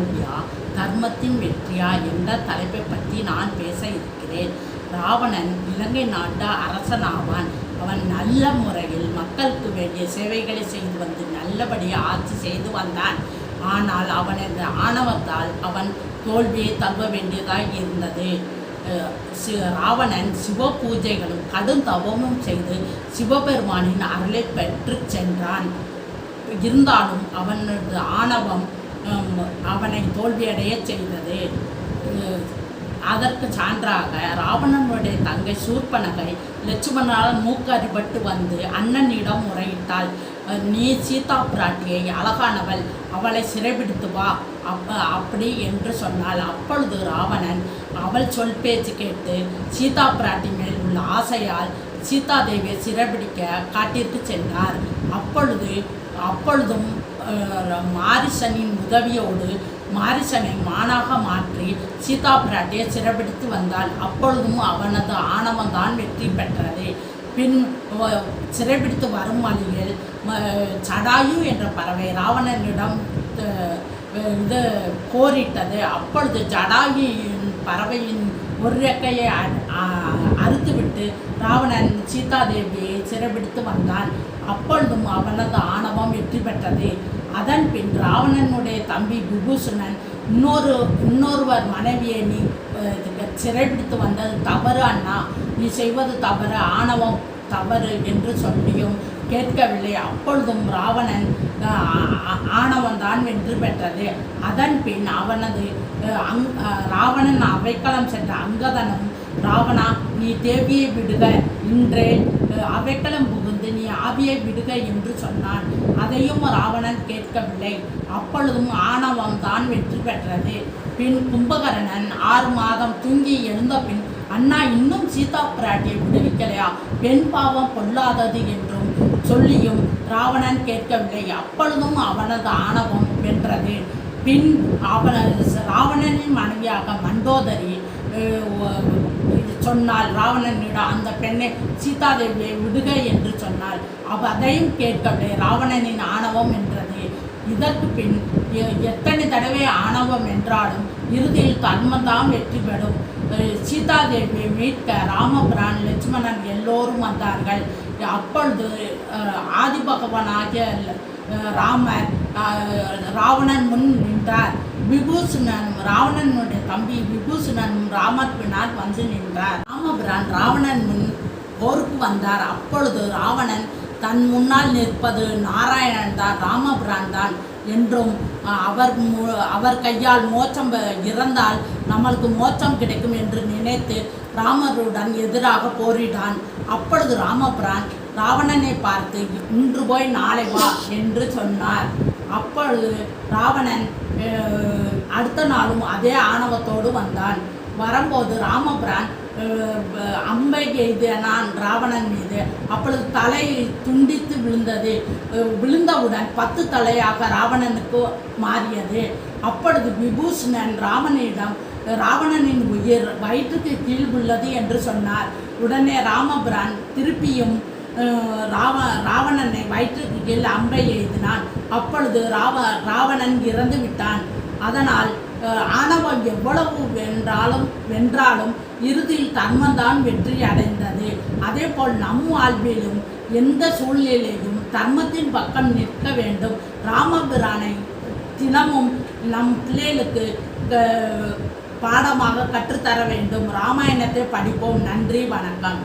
தோல்வியா தர்மத்தின் வெற்றியா என்ற தலைப்பை பற்றி நான் பேச இருக்கிறேன். ராவணன் இலங்கை நாட்டு அரசனாவான். அவன் நல்ல முறையில் மக்களுக்கு வேண்டிய சேவைகளை செய்து வந்து நல்லபடியாக ஆட்சி செய்து வந்தான். ஆனால் அவனது ஆணவத்தால் அவன் தோல்வியை தழுவ வேண்டியதாக இருந்தது. ராவணன் சிவ பூஜைகளும் கடும் தவமும் செய்து சிவபெருமானின் அருளை பெற்று சென்றான். இருந்தாலும் அவனது ஆணவம் அவனை தோல்வியடைய செய்தது. அதற்கு சான்றாக ராவணனுடைய தங்கை சூர்பனகை லட்சுமணனால் மூக்கு அடிபட்டு வந்து அண்ணனிடம் முறையிட்டாள். நீ சீதா பிராட்டியை அழகானவள், அவளை சிறைபிடித்து வா அப்படி என்று சொன்னாள். அப்பொழுது ராவணன் அவள் சொல் பேச்சு கேட்டு சீதா பிராட்டி மேல் உள்ள ஆசையால் சீதா தேவியை சிறைபிடிக்க காட்டிற்கு சென்றார். அப்பொழுதும் மாரிசனின் உதவியோடு மாரிசனை மானாக மாற்றி சீதா பிராட்டியை சிறைபிடித்து வந்தாள். அப்பொழுதும் அவனது ஆணவம்தான் வெற்றி பெற்றது. பின் சிறைபிடித்து வரும் வழியில் சடாயு என்ற பறவை ராவணனிடம் இது கோரிட்டது. அப்பொழுது ஜடாயுவின் பறவையின் ஒரு ரெக்கையை அறுத்துவிட்டு ராவணன் சீதாதேவியை சிறைபிடித்து வந்தான். அப்பொழுதும் அவனது ஆணவம் வெற்றி பெற்றது. அதன் பின் ராவணனுடைய தம்பி விபூஷணன் இன்னொருவர் மனைவியை நீ சிறைபிடித்து வந்தது தவறு அண்ணா, நீ செய்வது தவறு, ஆணவம் தவறு என்று சொல்லியும் கேட்கவில்லை. அப்பொழுதும் ராவணன் ஆணவம்தான் வென்று பெற்றது. அதன் பின் ராவணன் அவைக்களம் சென்ற அங்கதனும் ராவணா நீ தேவியை விடுக, இன்றே அவைக்களம் புகுந்து நீ ஆவியை விடுக என்று சொன்னான். அதையும் ராவணன் கேட்கவில்லை. அப்பொழுதும் ஆணவம் தான் வெற்றி பெற்றது. பின் கும்பகர்ணன் 6 மாதம் தூங்கி எழுந்த பின் அண்ணா இன்னும் சீதா பிராட்டியை விடுவிக்கலையா, பெண் பாவம் பொல்லாதது என்றும் சொல்லியும் ராவணன் கேட்கவில்லை. அப்பொழுதும் அவனது ஆணவம் வென்றது. பின் ராவணனின் மனைவியாக மண்டோதரி சொன்னால் ராவணனிடம் அந்த பெண்ணை சீதாதேவியை விடுக என்று சொன்னால் அதையும் கேட்கவில்லை. ராவணனின் ஆணவம் வென்றது. இதற்கு பின் எத்தனை தடவை ஆணவம் என்றாலும் இறுதியில் தர்மம்தான் வெற்றி பெறும். சீதாதேவியை மீட்க ராமபிரான் லட்சுமணன் எல்லோரும் வந்தார்கள். அப்பொழுது ஆதிபகவானாகிய ராமர் ராவணன் முன் நின்றார். ராவணனுடைய தம்பி விபூஷணனும் ராமர் பின்னால் வந்து நின்றார். ராமபிரான் ராவணன் முன் போருக்கு வந்தார். அப்பொழுது ராவணன் தன் முன்னால் நிற்பது நாராயணன் தான், ராமபிரான் தான் என்றும் அவர் கையால் மோட்சம் இறந்தால் நம்மளுக்கு மோட்சம் கிடைக்கும் என்று நினைத்து ராமருடன் எதிராக போரிட்டான். அப்பொழுது ராமபிரான் ராவணனை பார்த்து இன்று போய் நாளை வா என்று சொன்னார். அப்பொழுது ராவணன் அடுத்த நாளும் அதே ஆணவத்தோடு வந்தான். வரும்போது ராமபிரான் அம்பை எய்தான் ராவணன் மீது. அப்பொழுது தலை துண்டித்து விழுந்தது. விழுந்தவுடன் 10 தலையாக ராவணனுக்கு மாறியது. அப்பொழுது விபூஷணன் ராமனிடம் ராவணனின் உயிர் வயிற்றுக்கு கீழ் உள்ளது என்று சொன்னார். உடனே ராமபிரான் திருப்பியும் ராவணனை வயிற்றுக்கு கீழ் அம்பை எய்தினான். அப்பொழுது ராவணன் இறந்து விட்டான். அதனால் ஆணவம் எவ்வளவு வென்றாலும் இறுதியில் தர்மம்தான் வெற்றி அடைந்தது. அதே போல் நம் வாழ்விலும் எந்த சூழ்நிலையிலும் தர்மத்தின் பக்கம் நிற்க வேண்டும். ராமபிரானை தினமும் நம் பிள்ளைகளுக்கு பாடமாக கற்றுத்தர வேண்டும். ராமாயணத்தை படிப்போம். நன்றி, வணக்கம்.